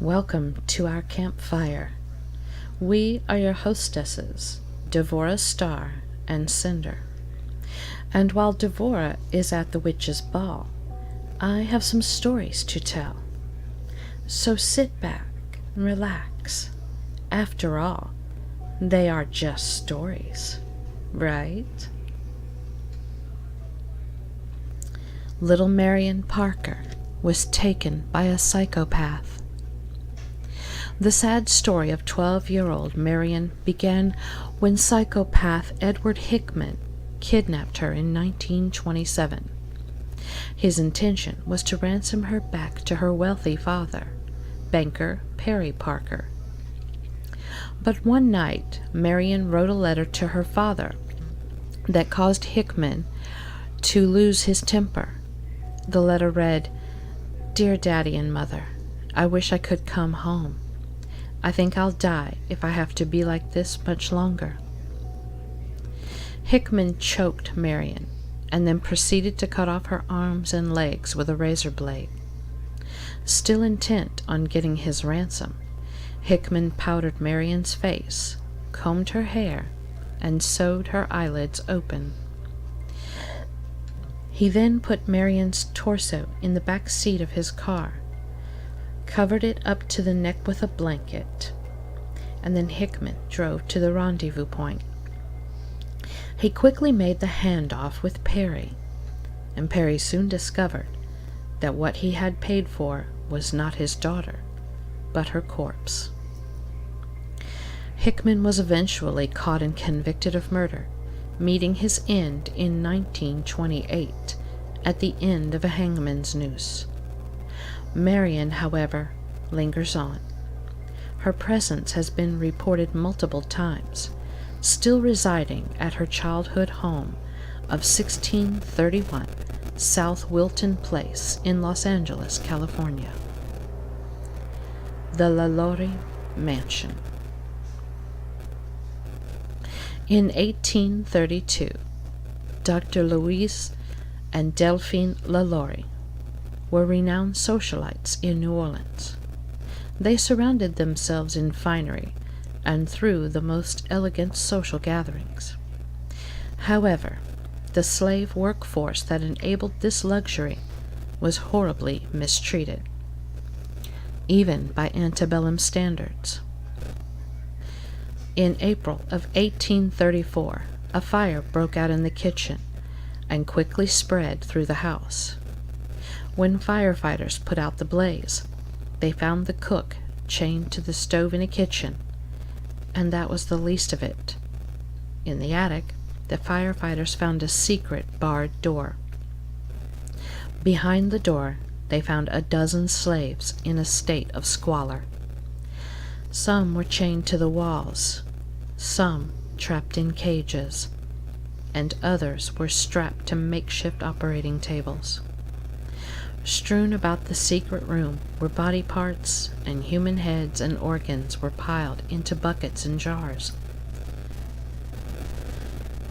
Welcome to our campfire. We are your hostesses, Devora Star and Cinder. And while Devora is at the witch's ball, I have some stories to tell. So sit back and relax. After all, they are just stories, right? Little Marion Parker was taken by a psychopath. The sad story of 12-year-old Marion began when psychopath Edward Hickman kidnapped her in 1927. His intention was to ransom her back to her wealthy father, banker Perry Parker. But one night, Marion wrote a letter to her father that caused Hickman to lose his temper. The letter read, "Dear Daddy and Mother, I wish I could come home. I think I'll die if I have to be like this much longer." Hickman choked Marion and then proceeded to cut off her arms and legs with a razor blade. Still intent on getting his ransom, Hickman powdered Marion's face, combed her hair, and sewed her eyelids open. He then put Marion's torso in the back seat of his car, covered it up to the neck with a blanket, and then Hickman drove to the rendezvous point. He quickly made the handoff with Perry, and Perry soon discovered that what he had paid for was not his daughter, but her corpse. Hickman was eventually caught and convicted of murder, meeting his end in 1928 at the end of a hangman's noose. Marion, however, lingers on. Her presence has been reported multiple times, still residing at her childhood home of 1631 South Wilton Place in Los Angeles, California. The LaLaurie Mansion. In 1832, Dr. Louise and Delphine LaLaurie were renowned socialites in New Orleans. They surrounded themselves in finery and threw the most elegant social gatherings. However, the slave workforce that enabled this luxury was horribly mistreated, even by antebellum standards. In April of 1834, a fire broke out in the kitchen and quickly spread through the house. When firefighters put out the blaze, they found the cook chained to the stove in a kitchen, and that was the least of it. In the attic, the firefighters found a secret barred door. Behind the door, they found a dozen slaves in a state of squalor. Some were chained to the walls, some trapped in cages, and others were strapped to makeshift operating tables. Strewn about the secret room were body parts, and human heads and organs were piled into buckets and jars.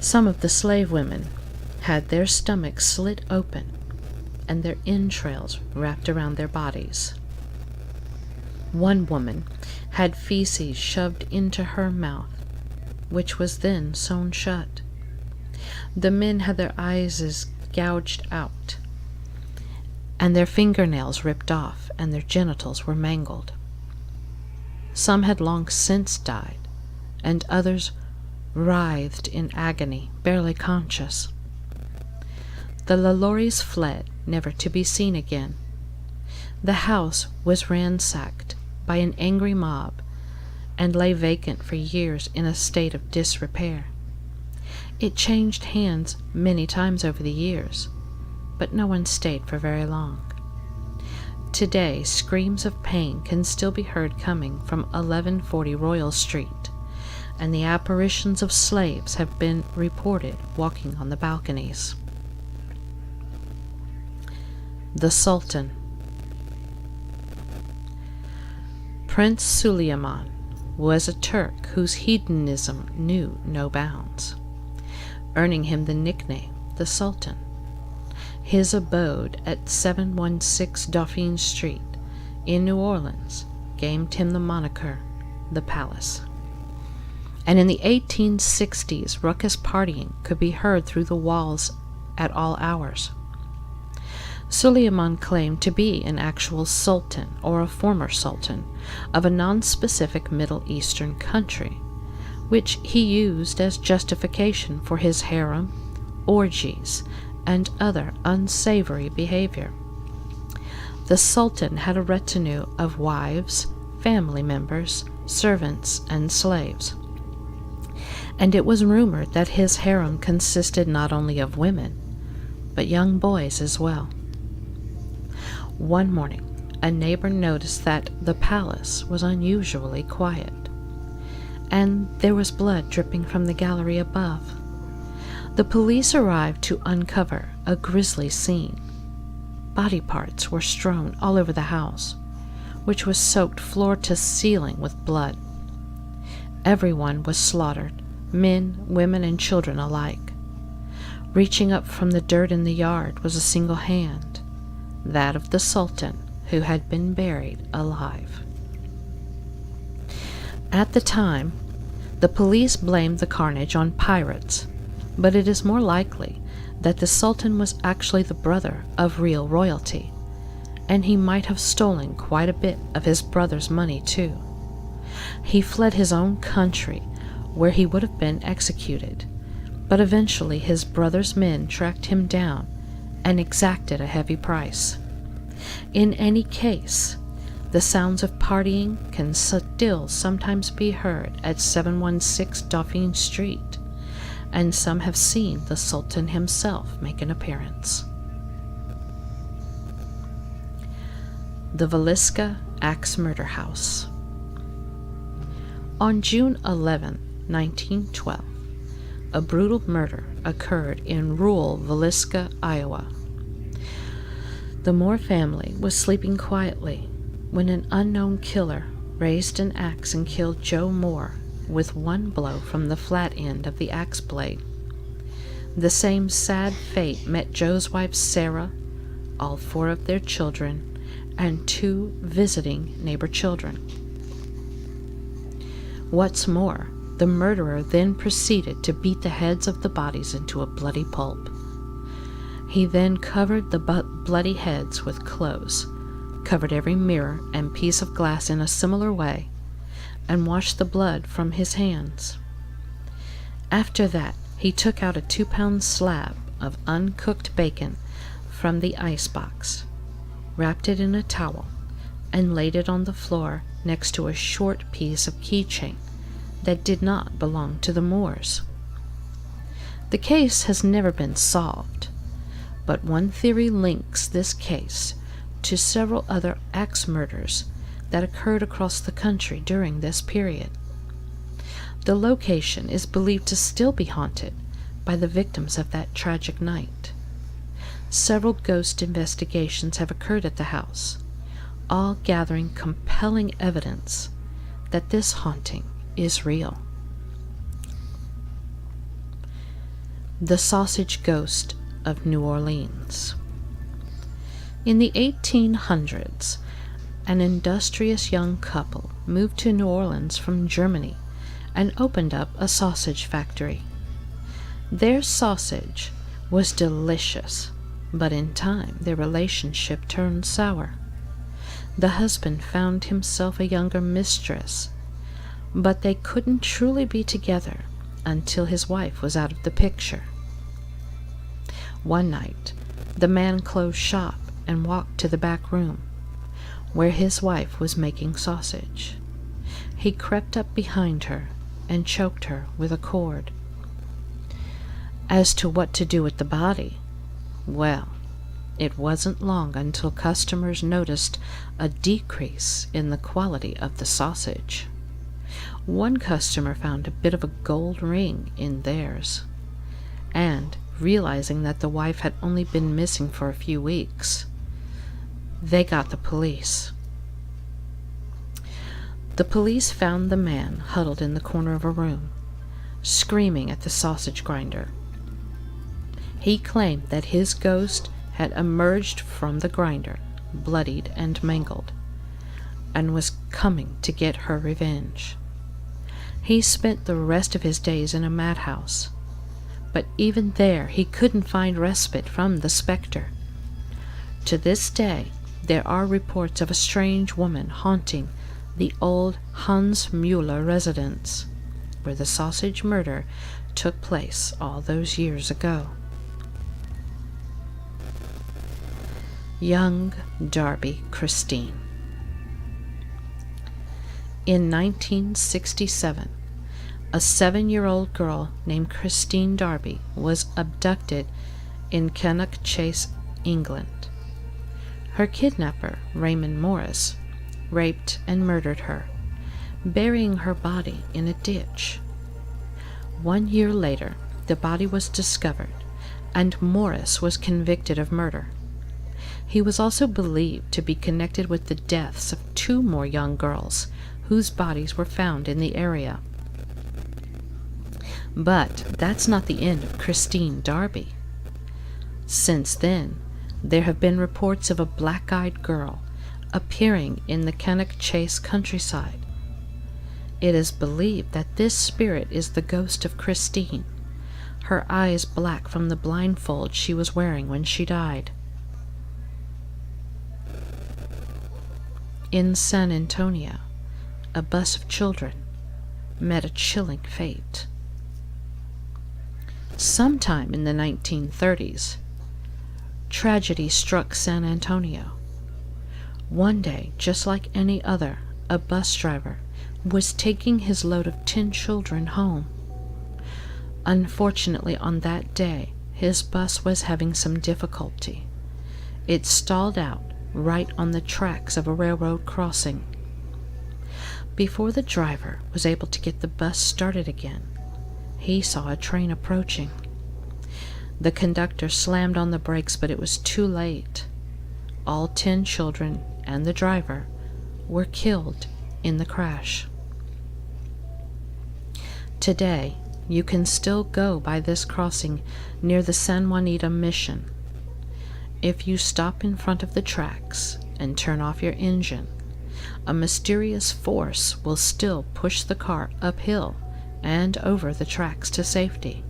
Some of the slave women had their stomachs slit open and their entrails wrapped around their bodies. One woman had feces shoved into her mouth, which was then sewn shut. The men had their eyes gouged out, and their fingernails ripped off, and their genitals were mangled. Some had long since died, and others writhed in agony, barely conscious. The LaLauries fled, never to be seen again. The house was ransacked by an angry mob and lay vacant for years in a state of disrepair. It changed hands many times over the years, but no one stayed for very long. Today, screams of pain can still be heard coming from 1140 Royal Street, and the apparitions of slaves have been reported walking on the balconies. The Sultan. Prince Suleiman was a Turk whose hedonism knew no bounds, earning him the nickname the Sultan. His abode at 716 Dauphine Street in New Orleans gave him the moniker, the Palace. And in the 1860s, ruckus partying could be heard through the walls at all hours. Suleiman claimed to be an actual sultan or a former sultan of a non-specific Middle Eastern country, which he used as justification for his harem, orgies, and other unsavory behavior. The Sultan had a retinue of wives, family members, servants, and slaves. And it was rumored that his harem consisted not only of women, but young boys as well. One morning, a neighbor noticed that the palace was unusually quiet, and there was blood dripping from the gallery above. The police arrived to uncover a grisly scene. Body parts were strewn all over the house, which was soaked floor to ceiling with blood. Everyone was slaughtered, men, women, and children alike. Reaching up from the dirt in the yard was a single hand, that of the Sultan, who had been buried alive. At the time, the police blamed the carnage on pirates, but it is more likely that the Sultan was actually the brother of real royalty, and he might have stolen quite a bit of his brother's money too. He fled his own country, where he would have been executed, but eventually his brother's men tracked him down and exacted a heavy price. In any case, the sounds of partying can still sometimes be heard at 716 Dauphine Street, and some have seen the Sultan himself make an appearance. The Villisca Axe Murder House. On June 11, 1912, a brutal murder occurred in rural Villisca, Iowa. The Moore family was sleeping quietly when an unknown killer raised an axe and killed Joe Moore with one blow from the flat end of the axe blade. The same sad fate met Joe's wife Sarah, all 4 of their children, and 2 visiting neighbor children. What's more, the murderer then proceeded to beat the heads of the bodies into a bloody pulp. He then covered the bloody heads with clothes, covered every mirror and piece of glass in a similar way, and washed the blood from his hands. After that, he took out a 2-pound slab of uncooked bacon from the icebox, wrapped it in a towel, and laid it on the floor next to a short piece of keychain that did not belong to the Moores. The case has never been solved, but one theory links this case to several other axe murders that occurred across the country during this period. The location is believed to still be haunted by the victims of that tragic night. Several ghost investigations have occurred at the house, all gathering compelling evidence that this haunting is real. The Sausage Ghost of New Orleans. In the 1800s, an industrious young couple moved to New Orleans from Germany and opened up a sausage factory. Their sausage was delicious, but in time their relationship turned sour. The husband found himself a younger mistress, but they couldn't truly be together until his wife was out of the picture. One night, the man closed shop and walked to the back room, where his wife was making sausage. He crept up behind her and choked her with a cord. As to what to do with the body, well, it wasn't long until customers noticed a decrease in the quality of the sausage. One customer found a bit of a gold ring in theirs, and, realizing that the wife had only been missing for a few weeks, they got the police. The police found the man huddled in the corner of a room, screaming at the sausage grinder. He claimed that his ghost had emerged from the grinder, bloodied and mangled, and was coming to get her revenge. He spent the rest of his days in a madhouse, but even there he couldn't find respite from the specter. To this day, there are reports of a strange woman haunting the old Hans Mueller residence, where the sausage murder took place all those years ago. Young Darby Christine. In 1967, a 7-year-old girl named Christine Darby was abducted in Cannock Chase, England. Her kidnapper, Raymond Morris, raped and murdered her, burying her body in a ditch. 1 year later, the body was discovered, and Morris was convicted of murder. He was also believed to be connected with the deaths of 2 more young girls whose bodies were found in the area. But that's not the end of Christine Darby. Since then, there have been reports of a black-eyed girl appearing in the Cannock Chase countryside. It is believed that this spirit is the ghost of Christine, her eyes black from the blindfold she was wearing when she died. In San Antonio, a bus of children met a chilling fate. Sometime in the 1930s, tragedy struck San Antonio. One day, just like any other, a bus driver was taking his load of 10 children home. Unfortunately, on that day, his bus was having some difficulty. It stalled out right on the tracks of a railroad crossing. Before the driver was able to get the bus started again, he saw a train approaching. The conductor slammed on the brakes, but it was too late. All 10 children and the driver were killed in the crash. Today, you can still go by this crossing near the San Juanita Mission. If you stop in front of the tracks and turn off your engine, a mysterious force will still push the car uphill and over the tracks to safety.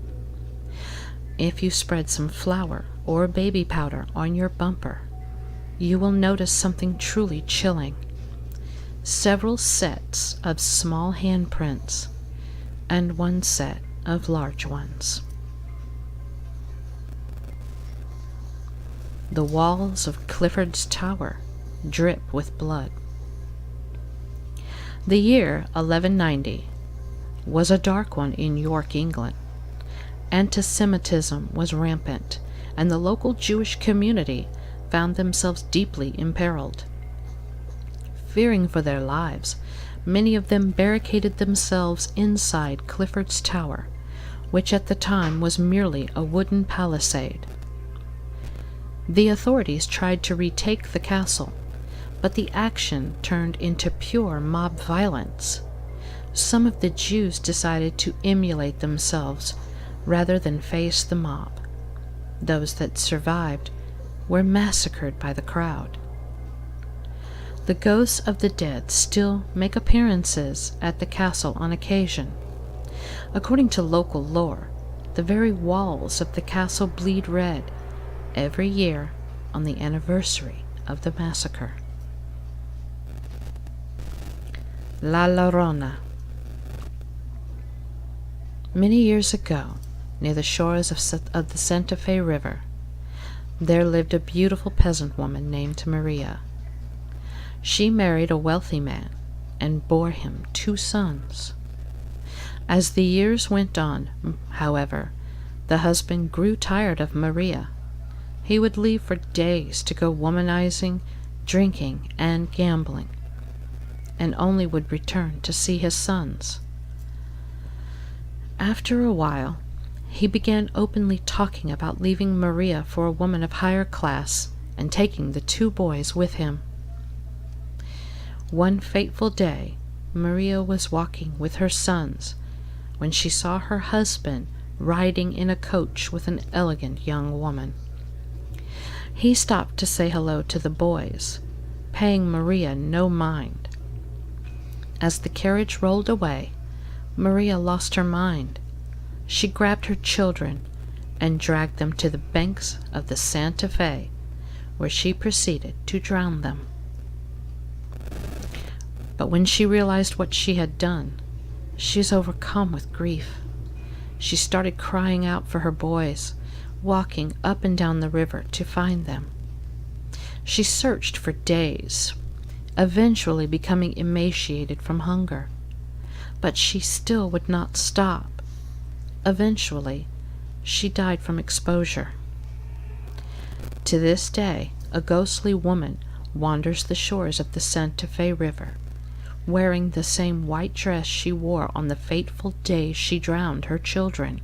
If you spread some flour or baby powder on your bumper, you will notice something truly chilling. Several sets of small handprints and 1 set of large ones. The walls of Clifford's Tower drip with blood. The year 1190 was a dark one in York, England. Anti-Semitism was rampant, and the local Jewish community found themselves deeply imperiled. Fearing for their lives, many of them barricaded themselves inside Clifford's Tower, which at the time was merely a wooden palisade. The authorities tried to retake the castle, but the action turned into pure mob violence. Some of the Jews decided to immolate themselves rather than face the mob. Those that survived were massacred by the crowd. The ghosts of the dead still make appearances at the castle on occasion. According to local lore, the very walls of the castle bleed red every year on the anniversary of the massacre. La Llorona. Many years ago, near the shores of the Santa Fe River, there lived a beautiful peasant woman named Maria. She married a wealthy man and bore him 2 sons. As the years went on, however, the husband grew tired of Maria. He would leave for days to go womanizing, drinking, and gambling, and only would return to see his sons. After a while, he began openly talking about leaving Maria for a woman of higher class and taking the 2 boys with him. One fateful day, Maria was walking with her sons when she saw her husband riding in a coach with an elegant young woman. He stopped to say hello to the boys, paying Maria no mind As the carriage rolled away, Maria lost her mind. She grabbed her children and dragged them to the banks of the Santa Fe, where she proceeded to drown them. But when she realized what she had done, she was overcome with grief. She started crying out for her boys, walking up and down the river to find them. She searched for days, eventually becoming emaciated from hunger. But she still would not stop. Eventually, she died from exposure. To this day, a ghostly woman wanders the shores of the Santa Fe River, wearing the same white dress she wore on the fateful day she drowned her children.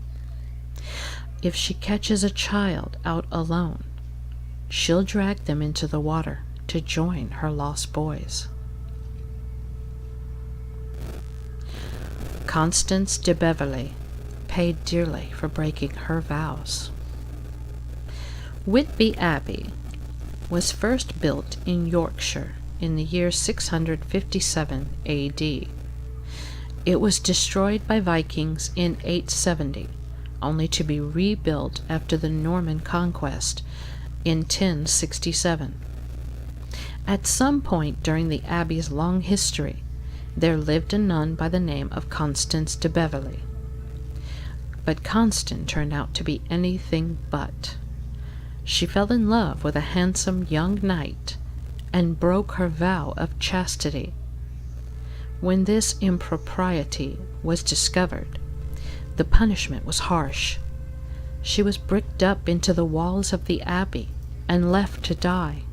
If she catches a child out alone, she'll drag them into the water to join her lost boys. Constance de Beverley paid dearly for breaking her vows. Whitby Abbey was first built in Yorkshire in the year 657 A.D. It was destroyed by Vikings in 870, only to be rebuilt after the Norman conquest in 1067. At some point during the abbey's long history, there lived a nun by the name of Constance de Beverley. But Constance turned out to be anything but. She fell in love with a handsome young knight and broke her vow of chastity. When this impropriety was discovered, the punishment was harsh. She was bricked up into the walls of the abbey and left to die.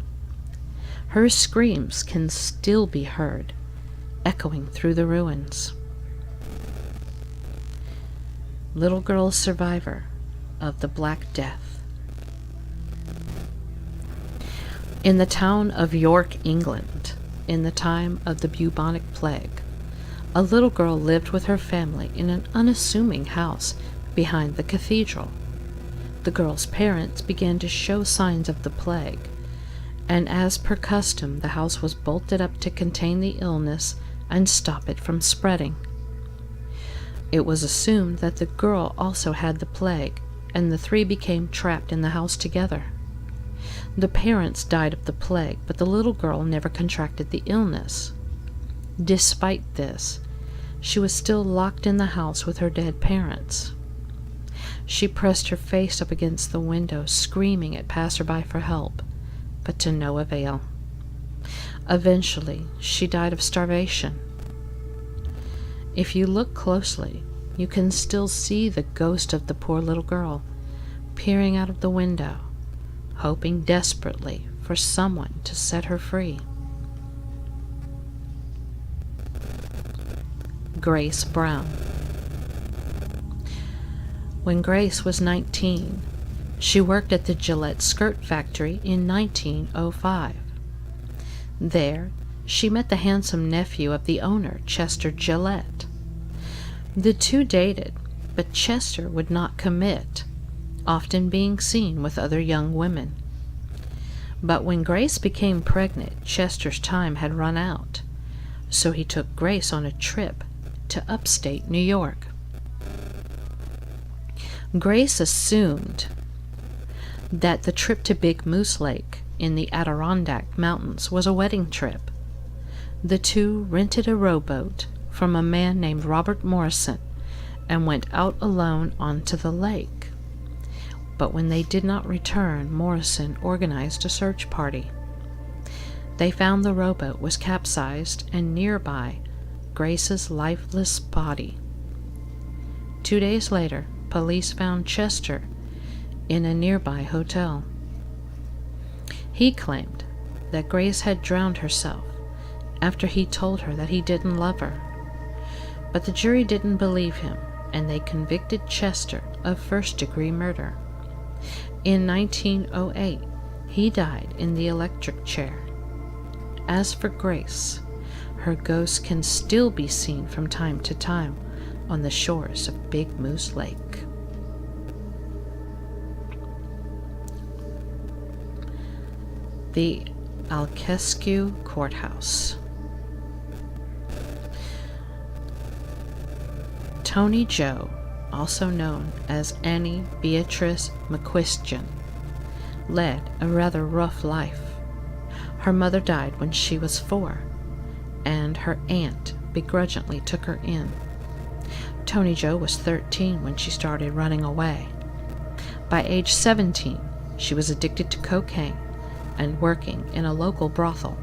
Her screams can still be heard, echoing through the ruins. Little girl survivor of the Black Death. In the town of York, England, in the time of the bubonic plague, a little girl lived with her family in an unassuming house behind the cathedral. The girl's parents began to show signs of the plague, and as per custom, the house was bolted up to contain the illness and stop it from spreading. It was assumed that the girl also had the plague, and the three became trapped in the house together. The parents died of the plague, but the little girl never contracted the illness. Despite this, she was still locked in the house with her dead parents. She pressed her face up against the window, screaming at passerby for help, but to no avail. Eventually, she died of starvation. If you look closely, you can still see the ghost of the poor little girl peering out of the window, hoping desperately for someone to set her free. Grace Brown. When Grace was 19, she worked at the Gillette skirt factory in 1905. There, she met the handsome nephew of the owner, Chester Gillette. The two dated, but Chester would not commit, often being seen with other young women. But when Grace became pregnant, Chester's time had run out, so he took Grace on a trip to upstate New York. Grace assumed that the trip to Big Moose Lake in the Adirondack Mountains was a wedding trip. The two rented a rowboat from a man named Robert Morrison and went out alone onto the lake. But when they did not return, Morrison organized a search party. They found the rowboat was capsized and nearby Grace's lifeless body. 2 days later, police found Chester in a nearby hotel. He claimed that Grace had drowned herself after he told her that he didn't love her. But the jury didn't believe him, and they convicted Chester of first-degree murder. In 1908, he died in the electric chair. As for Grace, her ghost can still be seen from time to time on the shores of Big Moose Lake. The Alkeskew Courthouse. Tony Jo, also known as Annie Beatrice McQuistion, led a rather rough life. Her mother died when she was 4, and her aunt begrudgingly took her in. Tony Jo was 13 when she started running away. By age 17, she was addicted to cocaine and working in a local brothel.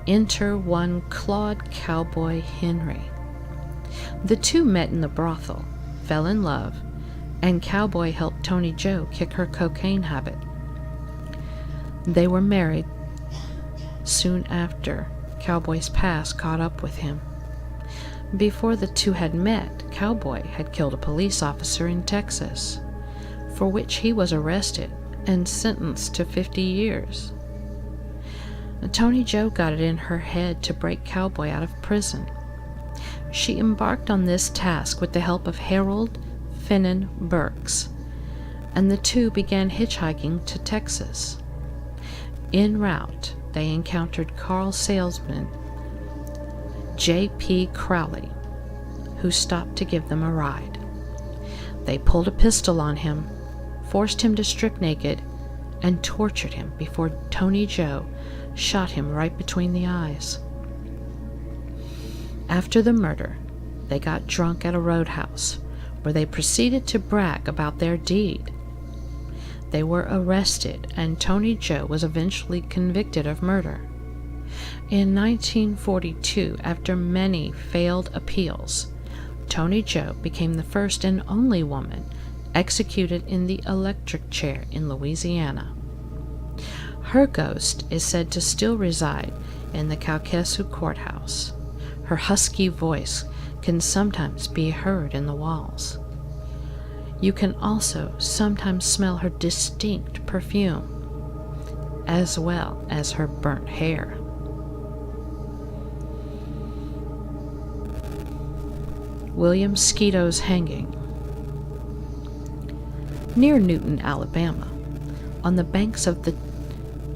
Enter one Claude Cowboy Henry. The two met in the brothel, fell in love, and Cowboy helped Tony Jo kick her cocaine habit. They were married soon after Cowboy's past caught up with him. Before the two had met, Cowboy had killed a police officer in Texas, for which he was arrested and sentenced to 50 years. Tony Jo got it in her head to break Cowboy out of prison. She embarked on this task with the help of Harold Finnan Burks, and the two began hitchhiking to Texas. En route, they encountered car salesman J.P. Crowley, who stopped to give them a ride. They pulled a pistol on him, forced him to strip naked, and tortured him before Tony Jo shot him right between the eyes. After the murder, they got drunk at a roadhouse, where they proceeded to brag about their deed. They were arrested, and Tony Jo was eventually convicted of murder. In 1942, after many failed appeals, Tony Jo became the first and only woman executed in the electric chair in Louisiana. Her ghost is said to still reside in the Caucasus courthouse. Her husky voice can sometimes be heard in the walls. You can also sometimes smell her distinct perfume, as well as her burnt hair. William Skeeto's hanging. Near Newton, Alabama, on the banks of the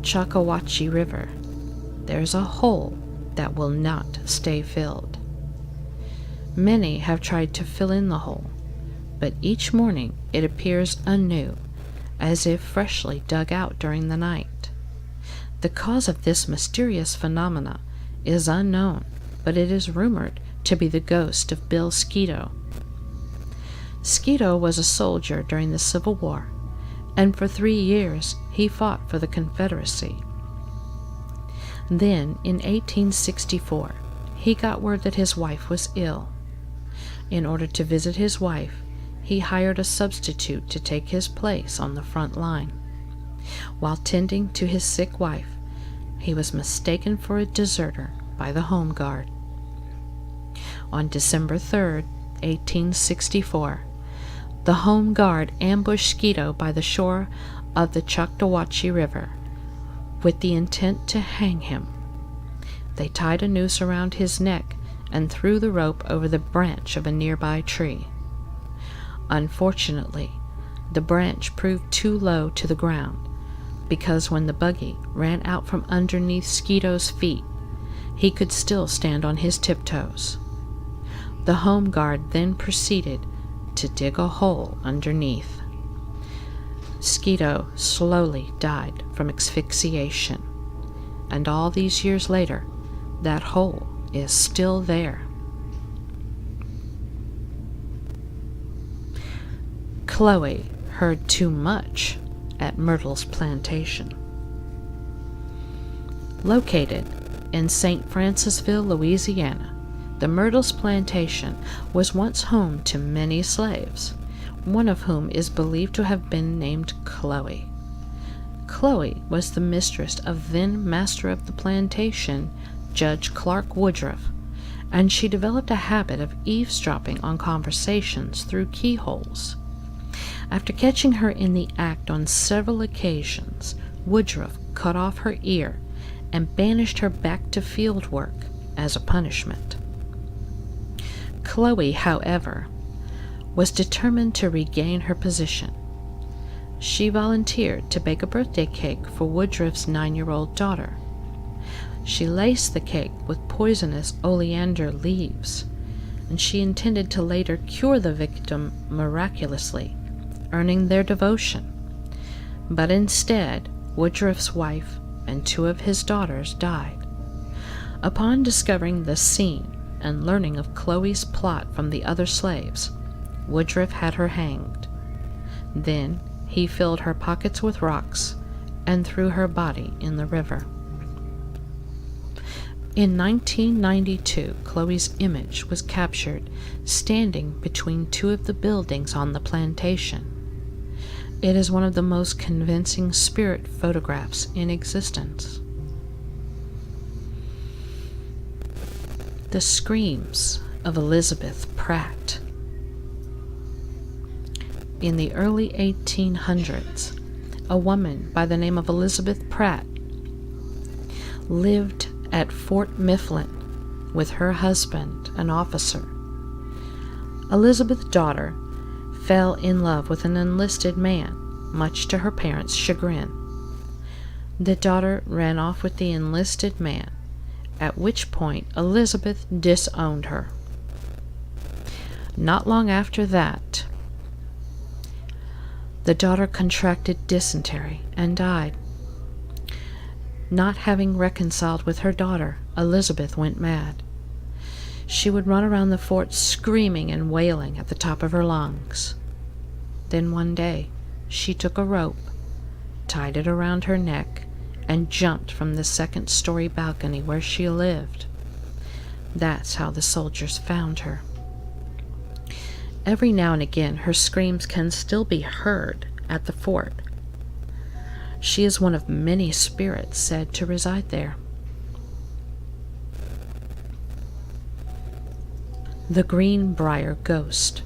Chattahoochee River, there's a hole that will not stay filled. Many have tried to fill in the hole, but each morning it appears anew, as if freshly dug out during the night. The cause of this mysterious phenomena is unknown, but it is rumored to be the ghost of Bill Skeeto. Skeeto was a soldier during the Civil War, and for 3 years he fought for the Confederacy. Then, in 1864, he got word that his wife was ill. In order to visit his wife, he hired a substitute to take his place on the front line. While tending to his sick wife, he was mistaken for a deserter by the Home Guard. On December 3, 1864, the Home Guard ambushed Skeeto by the shore of the Chattahoochee River with the intent to hang him. They tied a noose around his neck and threw the rope over the branch of a nearby tree. Unfortunately, the branch proved too low to the ground, because when the buggy ran out from underneath Skeeto's feet, he could still stand on his tiptoes. The Home Guard then proceeded to dig a hole underneath. Skeeto slowly died from asphyxiation, and all these years later, that hole is still there. Chloe heard too much at Myrtle's plantation. Located in St. Francisville, Louisiana, the Myrtle's plantation was once home to many slaves, one of whom is believed to have been named Chloe. Chloe was the mistress of then master of the plantation, Judge Clark Woodruff, and she developed a habit of eavesdropping on conversations through keyholes. After catching her in the act on several occasions, Woodruff cut off her ear and banished her back to field work as a punishment. Chloe, however, was determined to regain her position. She volunteered to bake a birthday cake for Woodruff's 9-year-old daughter. She laced the cake with poisonous oleander leaves and she intended to later cure the victim miraculously, earning their devotion. But instead, Woodruff's wife and 2 of his daughters died. Upon discovering the scene and learning of Chloe's plot from the other slaves, Woodruff had her hanged. Then he filled her pockets with rocks and threw her body in the river. In 1992, Chloe's image was captured standing between 2 of the buildings on the plantation. It is one of the most convincing spirit photographs in existence. The screams of Elizabeth Pratt. In the early 1800s, a woman by the name of Elizabeth Pratt lived at Fort Mifflin with her husband, an officer. Elizabeth's daughter fell in love with an enlisted man, much to her parents' chagrin. The daughter ran off with the enlisted man, at which point Elizabeth disowned her. Not long after that, the daughter contracted dysentery and died. Not having reconciled with her daughter, Elizabeth went mad. She would run around the fort screaming and wailing at the top of her lungs. Then one day, she took a rope, tied it around her neck, and jumped from the 2nd-story balcony where she lived. That's how the soldiers found her. Every now and again, her screams can still be heard at the fort. She is one of many spirits said to reside there. The Greenbrier Ghost.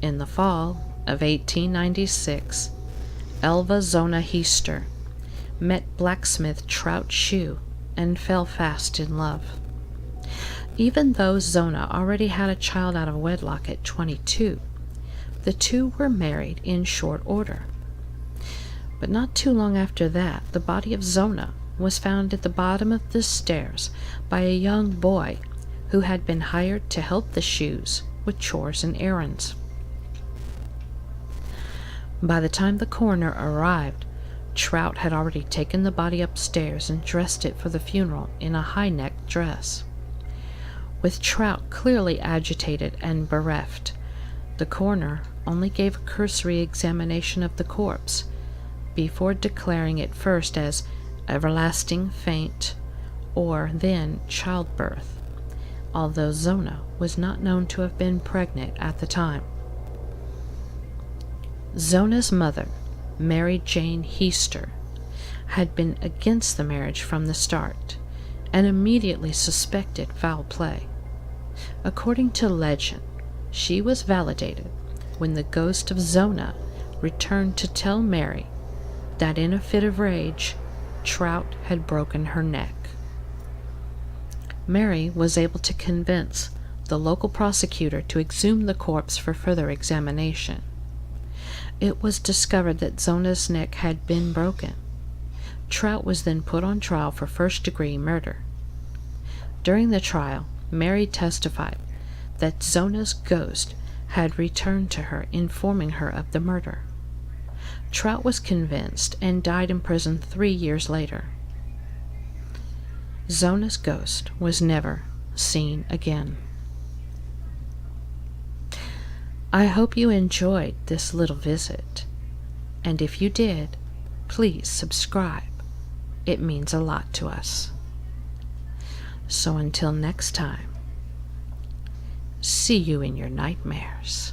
In the fall of 1896, Elva Zona Heister met blacksmith Trout Shoe and fell fast in love. Even though Zona already had a child out of wedlock at 22, the 2 were married in short order. But not too long after that, the body of Zona was found at the bottom of the stairs by a young boy who had been hired to help the Shoes with chores and errands. By the time the coroner arrived, Trout had already taken the body upstairs and dressed it for the funeral in a high-necked dress. With Trout clearly agitated and bereft, the coroner only gave a cursory examination of the corpse, before declaring it first as everlasting faint, or then childbirth, although Zona was not known to have been pregnant at the time. Zona's mother, Mary Jane Heister, had been against the marriage from the start, and immediately suspected foul play. According to legend, she was validated when the ghost of Zona returned to tell Mary that in a fit of rage, Trout had broken her neck. Mary was able to convince the local prosecutor to exhume the corpse for further examination. It was discovered that Zona's neck had been broken. Trout was then put on trial for first-degree murder. During the trial, Mary testified that Zona's ghost had returned to her, informing her of the murder. Trout was convinced and died in prison 3 years later. Zona's ghost was never seen again. I hope you enjoyed this little visit, and if you did, please subscribe. It means a lot to us. So until next time, see you in your nightmares.